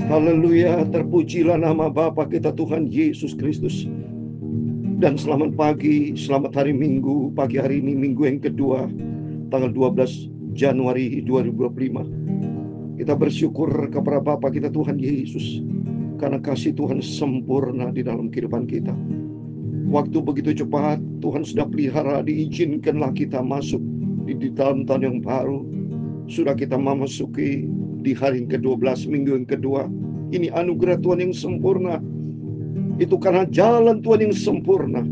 Haleluya, terpujilah nama Bapa kita Tuhan Yesus Kristus. Dan selamat pagi, selamat hari Minggu. Pagi hari ini Minggu yang kedua, tanggal 12 Januari 2025. Kita bersyukur kepada Bapa kita Tuhan Yesus, karena kasih Tuhan sempurna di dalam kehidupan kita. Waktu begitu cepat, Tuhan sudah pelihara, diizinkanlah kita masuk di dalam tahun yang baru. Sudah kita memasuki di hari yang ke-12, minggu yang kedua. Ini anugerah Tuhan yang sempurna. Itu karena jalan Tuhan yang sempurna,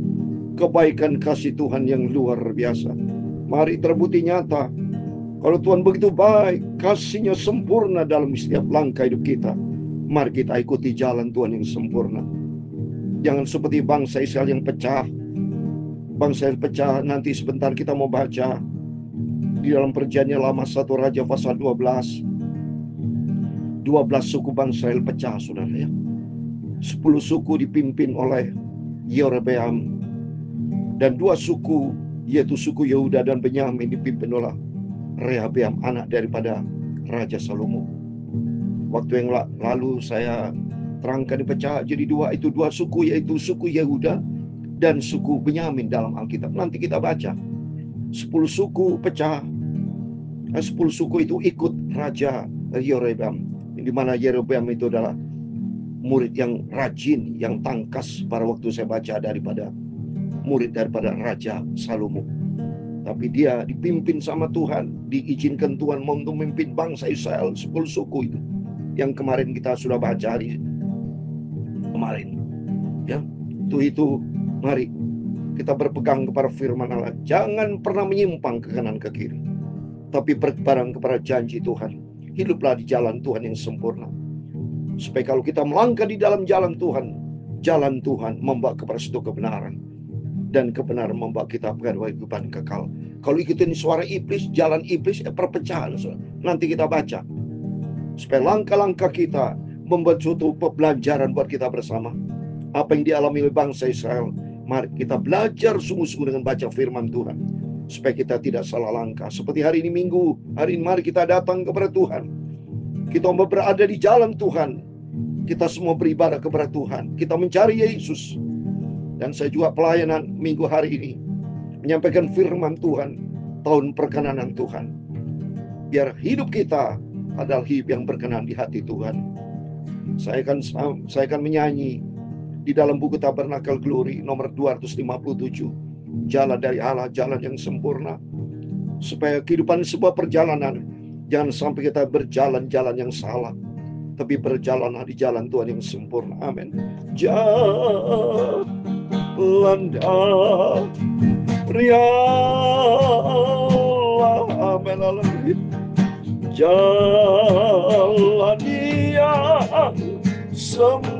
kebaikan kasih Tuhan yang luar biasa. Mari terbukti nyata, kalau Tuhan begitu baik, kasihnya sempurna dalam setiap langkah hidup kita. Mari kita ikuti jalan Tuhan yang sempurna. Jangan seperti bangsa Israel yang pecah. Bangsa yang pecah, nanti sebentar kita mau baca di dalam Perjanjian Lama 1 Raja pasal 12. 12 suku bangsa Israel pecah, saudara ya. 10 suku dipimpin oleh Yerobeam, dan 2 suku, yaitu suku Yehuda dan Benyamin, dipimpin oleh Rehabeam, anak daripada Raja Salomo. Waktu yang lalu saya terangkan dipecah jadi 2, itu 2 suku, yaitu suku Yehuda dan suku Benyamin dalam Alkitab. Nanti kita baca 10 suku pecah. 10 suku itu ikut Raja Yerobeam, di mana Yerobeam itu adalah murid yang rajin, yang tangkas pada waktu saya baca, daripada murid daripada Raja Salomo. Tapi dia dipimpin sama Tuhan, diizinkan Tuhan untuk memimpin bangsa Israel, 10 suku itu, yang kemarin kita sudah baca hari kemarin. Ya, itu mari kita berpegang kepada firman Allah. Jangan pernah menyimpang ke kanan ke kiri, tapi berpegang kepada janji Tuhan. Hiduplah di jalan Tuhan yang sempurna, supaya kalau kita melangkah di dalam jalan Tuhan membawa kepada suatu kebenaran, dan kebenaran membawa kita kepada kehidupan kekal. Kalau ikutin suara iblis, jalan iblis, perpecahan. Nanti kita baca, supaya langkah-langkah kita membuat suatu pembelajaran buat kita bersama. Apa yang dialami oleh bangsa Israel, mari kita belajar sungguh-sungguh dengan baca firman Tuhan, supaya kita tidak salah langkah. Seperti hari ini Minggu, hari ini mari kita datang kepada Tuhan. Kita mau berada di jalan Tuhan. Kita semua beribadah kepada Tuhan. Kita mencari Yesus. Dan saya juga pelayanan Minggu hari ini menyampaikan firman Tuhan, tahun perkenanan Tuhan. Biar hidup kita adalah hidup yang berkenan di hati Tuhan. Saya akan menyanyi di dalam buku Tabernakel Glory nomor 257. Jalan dari Allah, jalan yang sempurna. Supaya kehidupan sebuah perjalanan, jangan sampai kita berjalan-jalan yang salah, tapi berjalanlah di jalan Tuhan yang sempurna. Amin. Jalan dari Allah, amin, haleluya. Jalan yang sempurna,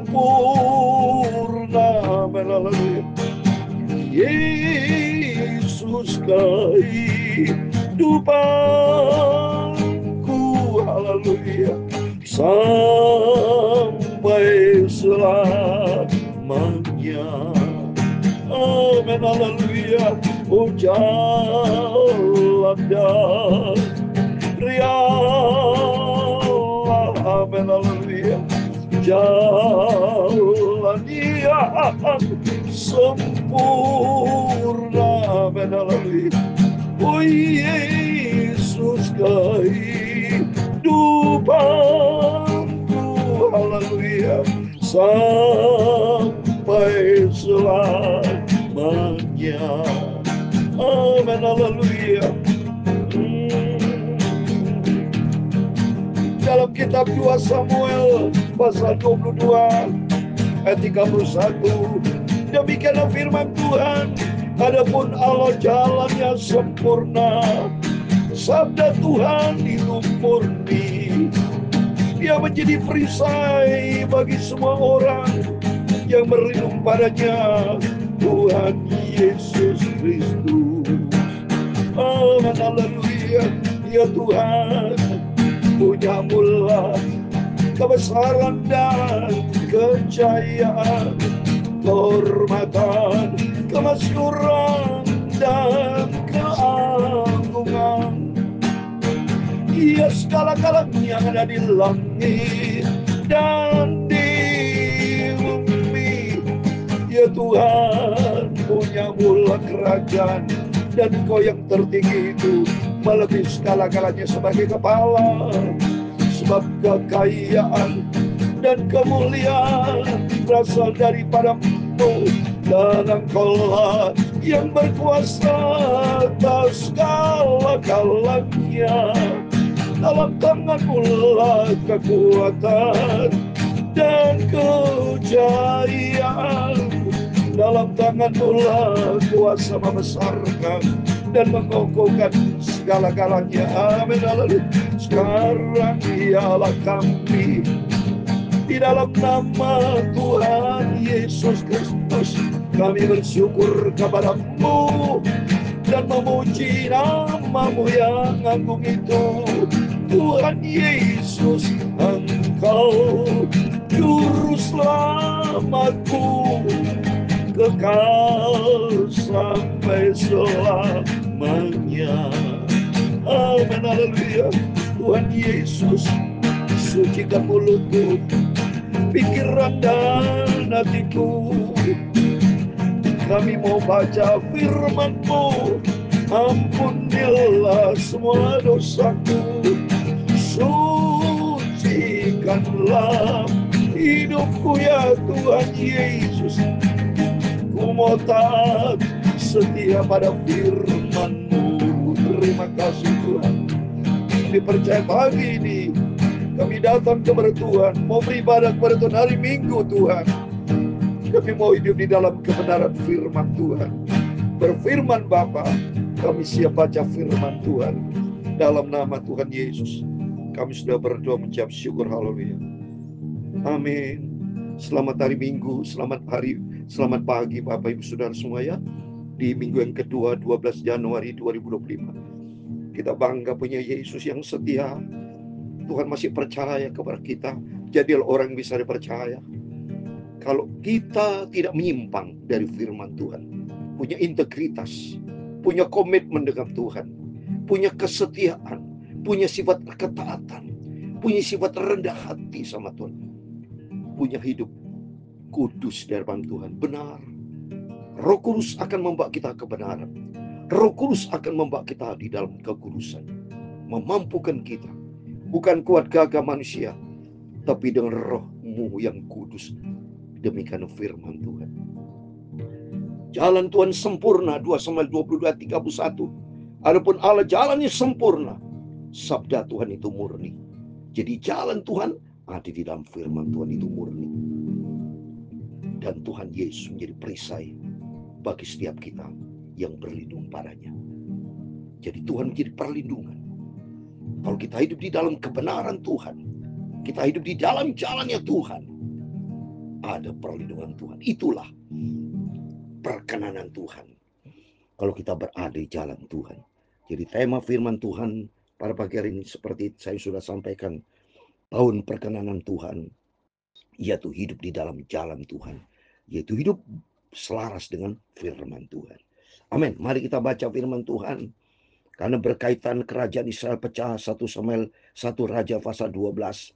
amin, haleluya. Yesus kehidupanku, haleluya, sampai selamanya, amin, haleluya. Oh, jalan dari Allah, amin, haleluya. Jalan yang sempurna, amin, haleluya. Oh, Yesus kehidupanku, haleluya, sampai selamanya, amin, haleluya. Dalam kitab 2 Samuel pasal 22 ayat 31, demikianlah firman Tuhan. Adapun Allah jalannya sempurna, sabda Tuhan itu murni. Dia menjadi perisai bagi semua orang yang berlindung padanya, Tuhan Yesus Kristus. Amin, haleluya. Ya Tuhan, punya mula kebesaran dan kejayaan, kehormatan, kemasyhuran dan keagungan. Ia segala-galanya ada di langit dan di bumi. Ya Tuhan, punya mula kerajaan, dan Engkau yang tertinggi itu melebihi segala-galanya sebagai kepala. Sebab kekayaan dan kemuliaan berasal daripada-Mu, dan Engkaulah yang berkuasa atas segala-galanya. Dalam tangan-Mu lah kekuatan dan kejayaan. Dalam tangan-Mu lah kuasa membesarkan dan mengokohkan segala-galanya. Amin. Haleluya. Sekarang ialah kami di dalam nama Tuhan Yesus Kristus, kami bersyukur kepada-Mu dan memuji nama-Mu yang agung itu. Tuhan Yesus, Engkau juru selamatku, kekal sampai selamanya. Amin. Haleluya. Tuhan Yesus, sucikan mulutku, pikiran dan hatiku. Kami mau baca firman-Mu. Ampunilah semua dosaku, sucikanlah hidupku ya Tuhan Yesus. Ku mau taat setia pada firman-Mu. Terima kasih Tuhan. Dipercaya pagi ini kami datang kepada Tuhan, mau beribadah kepada Tuhan hari Minggu Tuhan. Kami mau hidup di dalam kebenaran firman Tuhan. Berfirman Bapa, kami siap baca firman Tuhan. Dalam nama Tuhan Yesus, kami sudah berdoa mengucap syukur. Haleluya. Amin. Selamat hari Minggu, selamat pagi Bapak Ibu Saudara semua ya. Di minggu yang kedua 12 Januari 2025. Kita bangga punya Yesus yang setia. Tuhan masih percaya kepada kita. Jadilah orang yang bisa dipercaya. Kalau kita tidak menyimpang dari firman Tuhan, punya integritas, punya komitmen dengan Tuhan, punya kesetiaan, punya sifat ketaatan, punya sifat rendah hati sama Tuhan, punya hidup kudus di hadapan Tuhan, benar. Roh Kudus akan membawa kita kebenaran. Roh Kudus akan membawa kita di dalam kekudusan, memampukan kita, bukan kuat gagah manusia, tapi dengan Roh-Mu yang kudus. Demikian firman Tuhan. Jalan Tuhan sempurna, 2 Samuel 22:31. Adapun Allah jalannya sempurna, sabda Tuhan itu murni. Jadi jalan Tuhan ada di dalam firman Tuhan itu murni. Dan Tuhan Yesus menjadi perisai bagi setiap kita yang berlindung padanya. Jadi Tuhan menjadi perlindungan. Kalau kita hidup di dalam kebenaran Tuhan, kita hidup di dalam jalannya Tuhan, ada perlindungan Tuhan. Itulah perkenanan Tuhan. Kalau kita berada di jalan Tuhan. Jadi tema firman Tuhan pada pagi hari ini seperti saya sudah sampaikan, tahun perkenanan Tuhan, yaitu hidup di dalam jalan Tuhan, yaitu hidup selaras dengan firman Tuhan. Amin. Mari kita baca firman Tuhan. Karena berkaitan kerajaan Israel pecah, 1 Samuel 1 Raja pasal 12.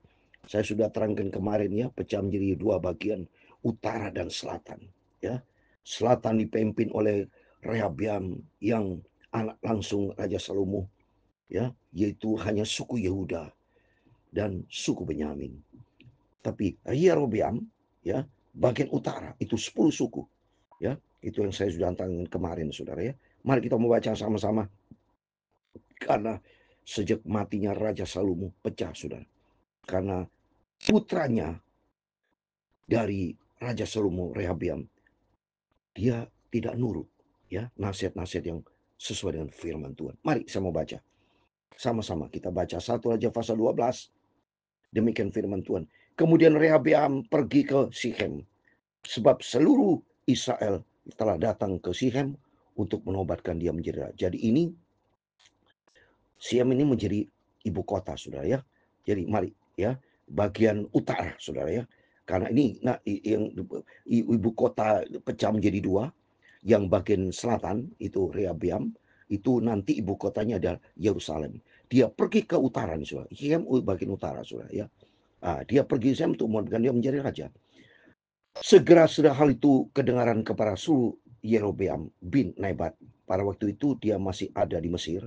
Saya sudah terangkan kemarin ya, pecah menjadi dua bagian, utara dan selatan. Ya, selatan dipimpin oleh Rehabiam yang anak langsung Raja Salomo, ya, yaitu hanya suku Yehuda dan suku Benyamin. Tapi Rehabiam, ya, bagian utara itu 10 suku, ya, itu yang saya sudah terangkan kemarin, saudara ya. Mari kita membaca sama-sama. Karena sejak matinya Raja Salomo pecah, saudara. Karena putranya dari Raja Salomo, Rehabiam, dia tidak nurut, ya, nasihat-nasihat yang sesuai dengan firman Tuhan. Mari saya mau baca. Sama-sama kita baca 1 Raja pasal 12. Demikian firman Tuhan. Kemudian Rehabiam pergi ke Sikhem, sebab seluruh Israel telah datang ke Sikhem untuk menobatkan dia menjadi raja. Jadi ini Sikhem ini menjadi ibu kota, saudara ya. Jadi mari ya, bagian utara, saudara ya. Karena ini yang ibu kota pecah menjadi dua. Yang bagian selatan itu Rehabiam, itu nanti ibu kotanya adalah Yerusalem. Dia pergi ke utara nih, saudara. Sikhem bagian utara, saudara ya. Dia pergi Sem untuk menentukan dia menjadi raja. Segera sudah hal itu kedengaran kepada seluruh Yerobeam bin Nebat. Pada waktu itu dia masih ada di Mesir,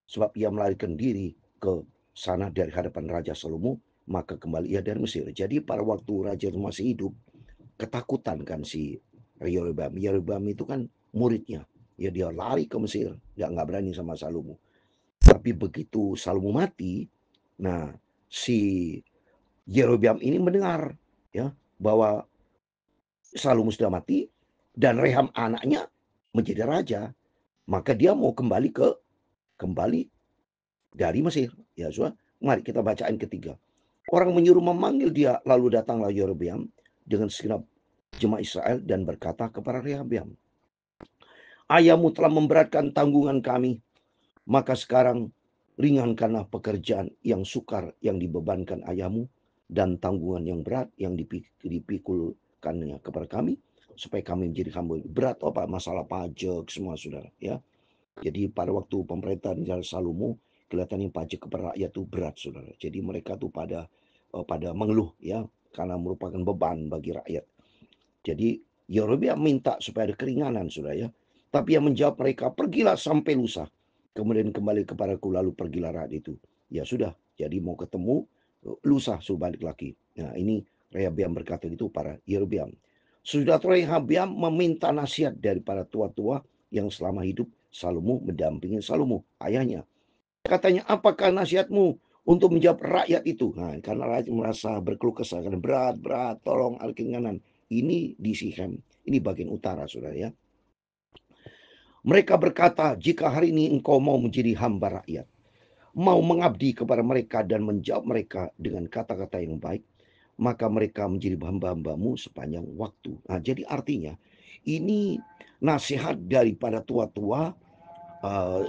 sebab ia melarikan diri ke sana dari hadapan Raja Salomo, maka kembali ia dari Mesir. Jadi pada waktu raja masih hidup, ketakutan kan si Yerobeam. Yerobeam itu kan muridnya. Ya dia lari ke Mesir, dia nggak berani sama Salomo. Tapi begitu Salomo mati, nah si Yerobeam ini mendengar ya bahwa Salomo sudah mati dan Reham anaknya menjadi raja, maka dia mau kembali dari Mesir. Ya, sudah. Mari kita bacain ketiga. Orang menyuruh memanggil dia, lalu datanglah Yerobeam dengan segenap jemaah Israel dan berkata kepada Rehabeam, ayahmu telah memberatkan tanggungan kami, maka sekarang ringankanlah pekerjaan yang sukar yang dibebankan ayahmu dan tanggungan yang berat yang dipikulkannya kepada kami, supaya kami menjadi hamba. Berat apa? Masalah pajak semua, saudara. Ya, jadi pada waktu pemerintahan Salomo, kelihatannya pajak kepada rakyat itu berat, saudara. Jadi mereka tuh pada mengeluh ya, karena merupakan beban bagi rakyat. Jadi Yerobeam minta supaya ada keringanan, saudara ya. Tapi yang menjawab mereka, pergilah sampai lusa, kemudian kembali kepadaku, lalu pergilah rakyat itu. Ya sudah, jadi mau ketemu lusa suruh balik lagi. Nah ini Rehabeam berkata itu para Yerobeam. Sudah Rehabeam meminta nasihat dari para tua-tua yang selama hidup Salomo mendampingi Salomo, ayahnya. Katanya, apakah nasihatmu untuk menjawab rakyat itu? Nah, karena rakyat merasa berkeluh kesah, karena berat, tolong keringanan. Ini di Sichem, ini bagian utara, saudara ya. Mereka berkata, jika hari ini engkau mau menjadi hamba rakyat, mau mengabdi kepada mereka dan menjawab mereka dengan kata-kata yang baik, maka mereka menjadi hamba-hambamu sepanjang waktu. Nah, jadi artinya ini nasihat daripada tua-tua,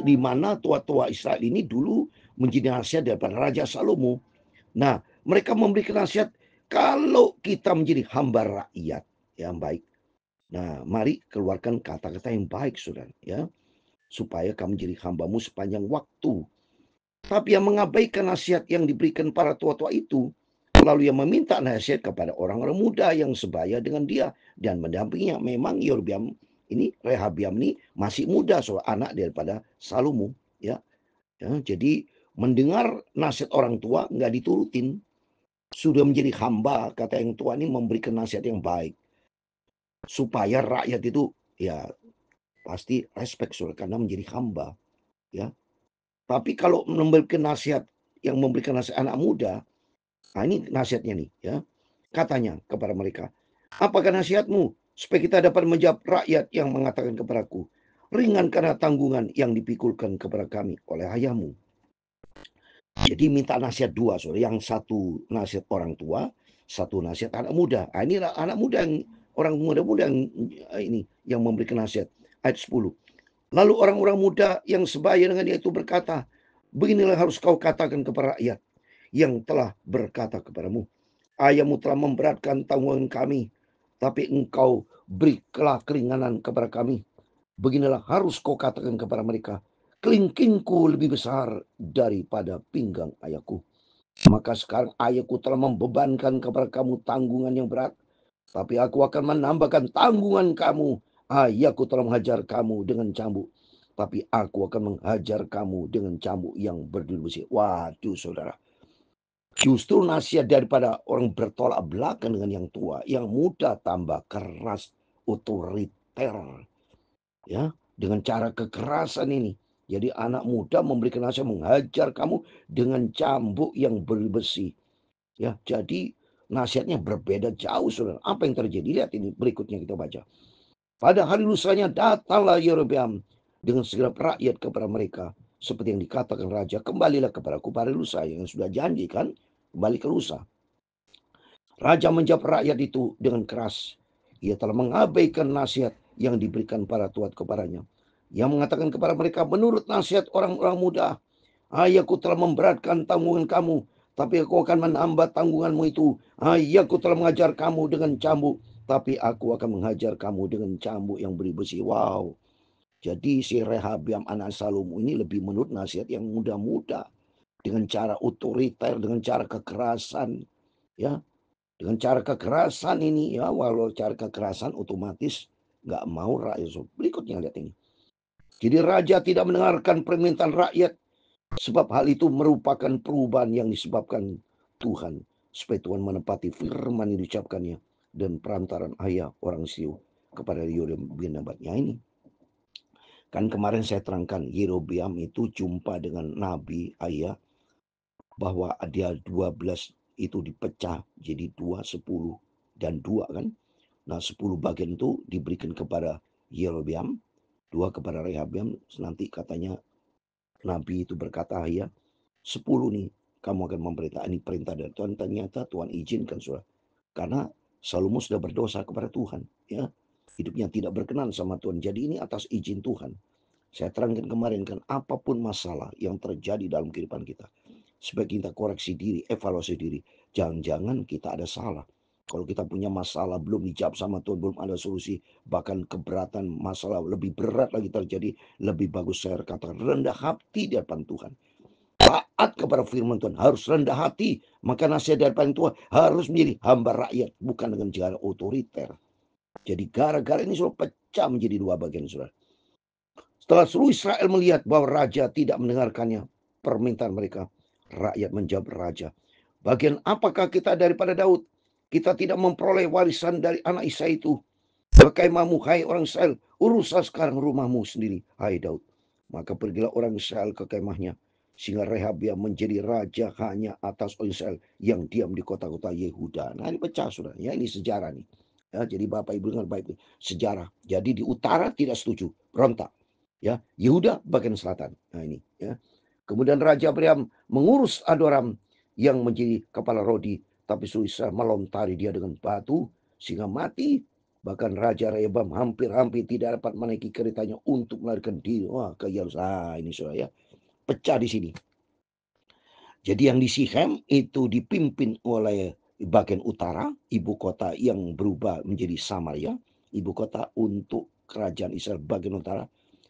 di mana tua-tua Israel ini dulu menjadi nasihat daripada Raja Salomo. Nah, mereka memberikan nasihat, kalau kita menjadi hamba rakyat yang baik, nah mari keluarkan kata-kata yang baik, saudara ya, supaya kamu menjadi hambamu sepanjang waktu. Tapi yang mengabaikan nasihat yang diberikan para tua-tua itu, lalu yang meminta nasihat kepada orang-orang muda yang sebaya dengan dia dan mendampinginya. Memang Yerobeam ini, Rehabeam ini masih muda, soal anak daripada Salomo ya. Jadi mendengar nasihat orang tua nggak diturutin, sudah menjadi hamba, kata yang tua ini memberikan nasihat yang baik supaya rakyat itu ya pasti respect, saudara, karena menjadi hamba ya. Tapi kalau memberikan nasihat anak muda, nah ini nasihatnya nih ya. Katanya kepada mereka, apakah nasihatmu supaya kita dapat menjawab rakyat yang mengatakan kepadaku, ringankanlah tanggungan yang dipikulkan kepada kami oleh ayahmu. Jadi minta nasihat dua, saudara. Yang satu nasihat orang tua, satu nasihat anak muda. Nah, ini anak muda yang orang muda-muda yang ini yang memberikan nasihat. Ayat 10. Lalu orang-orang muda yang sebaya dengan dia itu berkata, beginilah harus kau katakan kepada rakyat yang telah berkata kepadamu, ayahmu telah memberatkan tanggungan kami, tapi engkau berilah keringanan kepada kami. Beginilah harus kau katakan kepada mereka, kelingkingku lebih besar daripada pinggang ayahku. Maka sekarang ayahku telah membebankan kepada kamu tanggungan yang berat, tapi aku akan menambahkan tanggungan kamu. Ayahku telah menghajar kamu dengan cambuk, tapi aku akan menghajar kamu dengan cambuk yang berduri besi. Waduh, saudara. Justru nasihat daripada orang bertolak belakang dengan yang tua, yang muda tambah keras, otoriter. Ya, dengan cara kekerasan ini. Jadi anak muda memberikan nasihat, menghajar kamu dengan cambuk yang berbesi. Ya, jadi nasihatnya berbeda jauh, saudara. Apa yang terjadi? Lihat ini berikutnya kita baca. Pada hari lusanya datanglah Yerobeam dengan segenap rakyat kepada mereka, seperti yang dikatakan raja, kembalilah kepadaku pada lusa, yang sudah janjikan kembali ke lusa. Raja menjawab rakyat itu dengan keras. Ia telah mengabaikan nasihat yang diberikan para tuat kepadanya. Ia mengatakan kepada mereka, menurut nasihat orang-orang muda, ayahku telah memberatkan tanggungan kamu, tapi aku akan menambah tanggunganmu itu. Ayahku telah mengajar kamu dengan cambuk, tapi aku akan menghajar kamu dengan cambuk yang beri-besi. Wow. Jadi si Rehabeam anak Salomo ini lebih menurut nasihat yang muda-muda, dengan cara otoriter, dengan cara kekerasan. ya. Dengan cara kekerasan ini ya, walau cara kekerasan otomatis nggak mau rakyat. Berikutnya lihat ini. Jadi raja tidak mendengarkan permintaan rakyat, sebab hal itu merupakan perubahan yang disebabkan Tuhan, supaya Tuhan menepati firman yang diucapkannya dan perantaran ayah orang Siu kepada Yerobeam bin Nebat. Ya ini. Kan kemarin saya terangkan Yerobeam itu jumpa dengan Nabi ayah bahwa dia 12 itu dipecah jadi 2, 10 dan 2 kan. Nah 10 bagian itu diberikan kepada Yerobeam, 2 kepada Rehabeam. Nanti katanya Nabi itu berkata ya 10 nih kamu akan memberitakan ini perintah dari Tuhan. Ternyata Tuhan izinkan saudara. Karena Salomo sudah berdosa kepada Tuhan. Ya, hidupnya tidak berkenan sama Tuhan. Jadi ini atas izin Tuhan. Saya terangkan kemarin kan apapun masalah yang terjadi dalam kehidupan kita. Supaya kita koreksi diri, evaluasi diri. Jangan-jangan kita ada salah. Kalau kita punya masalah belum dijawab sama Tuhan, belum ada solusi. Bahkan keberatan masalah lebih berat lagi terjadi. Lebih bagus saya katakan rendah hati di hadapan Tuhan. Taat kepada firman Tuhan. Harus rendah hati. Maka nasihat dari Tuhan harus menjadi hamba rakyat. Bukan dengan cara otoriter. Jadi gara-gara ini sudah pecah menjadi 2 bagian saudara. Setelah seluruh Israel melihat bahwa raja tidak mendengarkannya permintaan mereka, rakyat menjawab raja, bagian apakah kita daripada Daud? Kita tidak memperoleh warisan dari anak Isai itu. Kekemahmu, hai orang Israel, uruslah sekarang rumahmu sendiri, hai Daud. Maka pergilah orang Israel ke kemahnya, sehingga Rehabiam menjadi raja hanya atas orang Israel yang diam di kota-kota Yehuda. Nah ini pecah sudah, ya ini sejarah nih. Ya, jadi Bapak Ibu dengar baik, sejarah. Jadi di utara tidak setuju, berontak. Ya, Yehuda bagian selatan. Nah ini ya. Kemudian Raja Abraham mengurus Adoram yang menjadi kepala Rodi, tapi Israel melontari dia dengan batu sehingga mati. Bahkan Raja Rehoboam hampir-hampir tidak dapat menaiki keretanya untuk melarikan diri ke Yerusalem. Ini saudara ya, pecah di sini. Jadi yang di Sichem itu dipimpin oleh bagian utara, ibu kota yang berubah menjadi Samaria, ibu kota untuk kerajaan Israel bagian utara.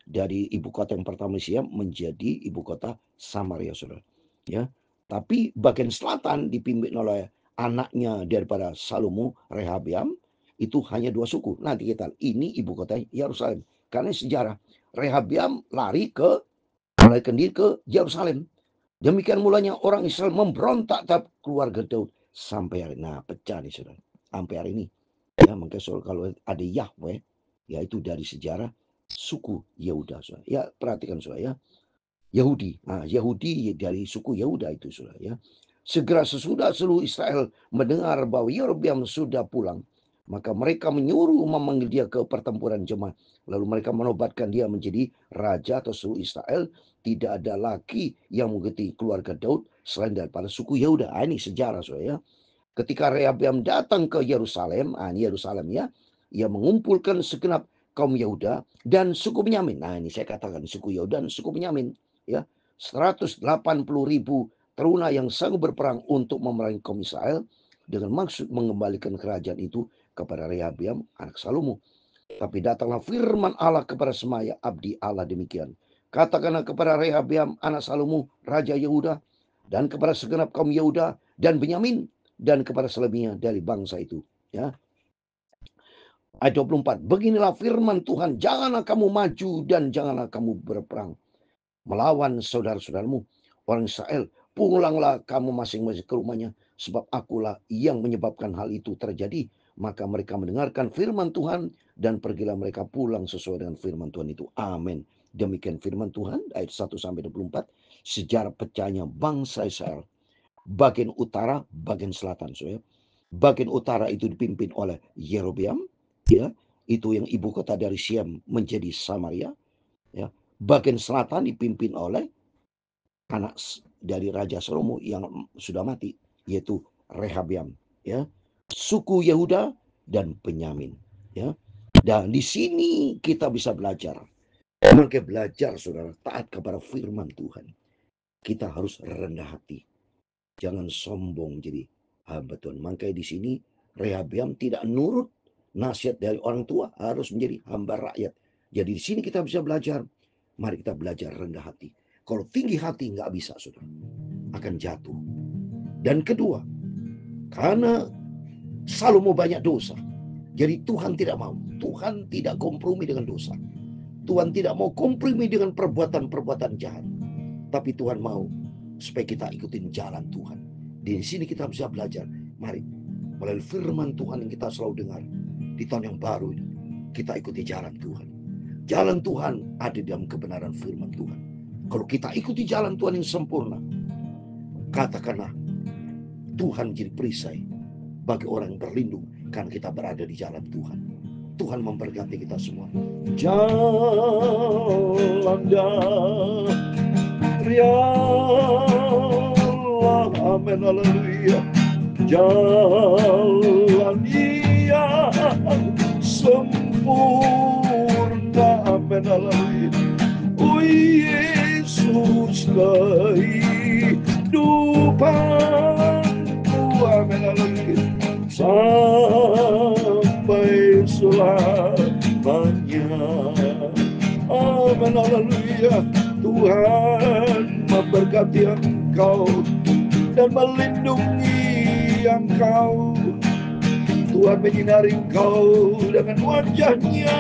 Dari ibu kota yang pertama Sichem menjadi ibu kota Samaria, saudara. Ya, tapi bagian selatan dipimpin oleh anaknya daripada Salomo, Rehabeam. Itu hanya 2 suku. Nanti kita ini ibu kota Yerusalem. Karena sejarah Rehabeam lari melarikan diri ke Yerusalem. Demikian mulanya orang Israel memberontak terhadap keluarga Daud sampai hari ini. Nah, pecah nih saudara. Sampai hari ini. Ya, makanya soal kalau ada Yahweh, yaitu dari sejarah suku Yehuda. Saudara. Ya, perhatikan saudara ya. Yahudi. Nah, Yahudi dari suku Yehuda itu saudara ya. Segera sesudah seluruh Israel mendengar bahwa Yerobeam sudah pulang, maka mereka menyuruh memanggil dia ke pertempuran jemaat. Lalu mereka menobatkan dia menjadi raja atau seluruh Israel. Tidak ada lagi yang mengikuti keluarga Daud selain daripada suku Yehuda. Ini sejarah saudara ya. Ketika Rehabeam datang ke Yerusalem, Yerusalem ya, ia mengumpulkan segenap kaum Yehuda dan suku Benyamin. Nah ini saya katakan suku Yehuda dan suku Benyamin ya, 180.000 teruna yang sanggup berperang untuk memerangi kaum Israel dengan maksud mengembalikan kerajaan itu kepada Rehabeam anak Salomo. Tapi datanglah firman Allah kepada Semaya abdi Allah demikian. Katakanlah kepada Rehabeam anak Salomo raja Yehuda dan kepada segenap kaum Yehuda dan Benyamin dan kepada selebihnya dari bangsa itu. Ya. Ayat 24. Beginilah firman Tuhan, janganlah kamu maju dan janganlah kamu berperang melawan saudara-saudaramu orang Israel. Pulanglah kamu masing-masing ke rumahnya, sebab akulah yang menyebabkan hal itu terjadi. Maka mereka mendengarkan firman Tuhan dan pergilah mereka pulang sesuai dengan firman Tuhan itu. Amin. Demikian firman Tuhan ayat 1-24. Sejarah pecahnya bangsa Israel. Bagian utara, bagian selatan. So, ya. Bagian utara itu dipimpin oleh Yerobeam. Ya, itu yang ibu kota dari Sichem menjadi Samaria. Ya. Bagian selatan dipimpin oleh anak dari Raja Salomo yang sudah mati, yaitu Rehabeam, ya, suku Yehuda dan Benyamin, ya. Dan di sini kita bisa belajar. Maka belajar saudara taat kepada firman Tuhan. Kita harus rendah hati. Jangan sombong jadi hamba Tuhan. Makanya di sini Rehabeam tidak nurut nasihat dari orang tua, harus menjadi hamba rakyat. Jadi di sini kita bisa belajar. Mari kita belajar rendah hati. Kalau tinggi hati nggak bisa, saudara, akan jatuh. Dan kedua, Karena Salomo banyak dosa. Jadi Tuhan tidak mau. Tuhan tidak kompromi dengan dosa. Tuhan tidak mau kompromi dengan perbuatan-perbuatan jahat. Tapi Tuhan mau supaya kita ikutin jalan Tuhan. Di sini kita bisa belajar. Mari, melalui firman Tuhan yang kita selalu dengar di tahun yang baru ini, kita ikuti jalan Tuhan. Jalan Tuhan ada di dalam kebenaran firman Tuhan. Kalau kita ikuti jalan Tuhan yang sempurna, katakanlah Tuhan jadi perisai bagi orang yang berlindung karena kita berada di jalan Tuhan. Tuhan memberkati kita semua. Jalan dari Allah, amin, haleluya. Jalan yang sempurna, amin, haleluya. Oh Yesus, kehidupanku, amin, haleluya. Sampai selamanya, amin, haleluya. Tuhan memberkati engkau dan melindungi engkau. Tuhan menyinari engkau dengan wajahnya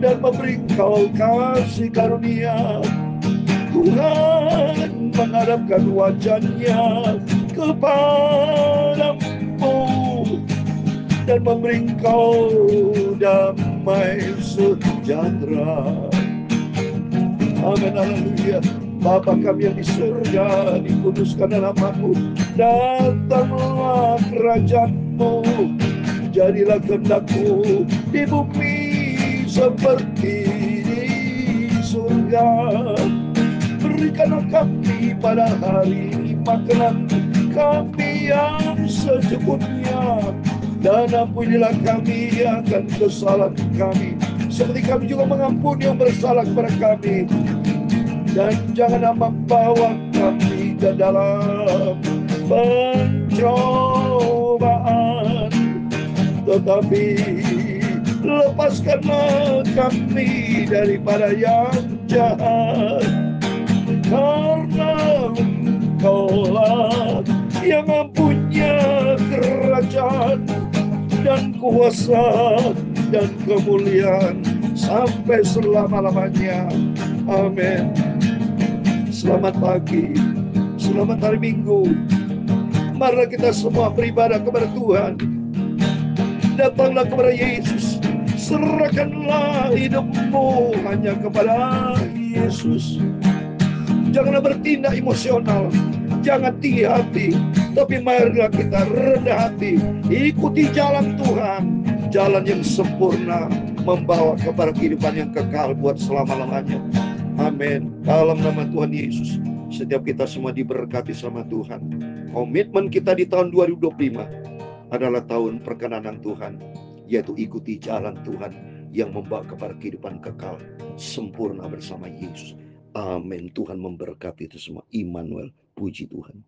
dan memberi engkau kasih karunia. Tuhan menghadapkan wajahnya kepadamu dan memberi engkau damai sejahtera. Amin, haleluya. Bapa kami yang di surga, dikuduskan namamu. Datanglah kerajaan-Mu, jadilah kehendak-Mu di bumi seperti di surga. Berikanlah kami pada hari ini makanan kami yang secukupnya, dan ampunilah kami akan kesalahan kami, seperti kami juga mengampuni yang bersalah kepada kami. Dan janganlah membawa kami ke dalam pencobaan, tetapi lepaskanlah kami daripada yang jahat. Karena Engkaulah yang mempunyai kerajaan dan kuasa dan kemuliaan sampai selama-lamanya. Amin. Selamat pagi, selamat hari Minggu. Mari kita semua beribadah kepada Tuhan. Datanglah kepada Yesus, serahkanlah hidupmu hanya kepada Yesus. Janganlah bertindak emosional, jangan tinggi hati, tapi marilah kita rendah hati. Ikuti jalan Tuhan, jalan yang sempurna, membawa kepada kehidupan yang kekal buat selama-lamanya. Amin. Dalam nama Tuhan Yesus, setiap kita semua diberkati sama Tuhan. Komitmen kita di tahun 2025 adalah tahun perkenanan Tuhan, yaitu ikuti jalan Tuhan yang membawa kepada kehidupan kekal sempurna bersama Yesus. Amin. Tuhan memberkati itu semua. Immanuel, puji Tuhan.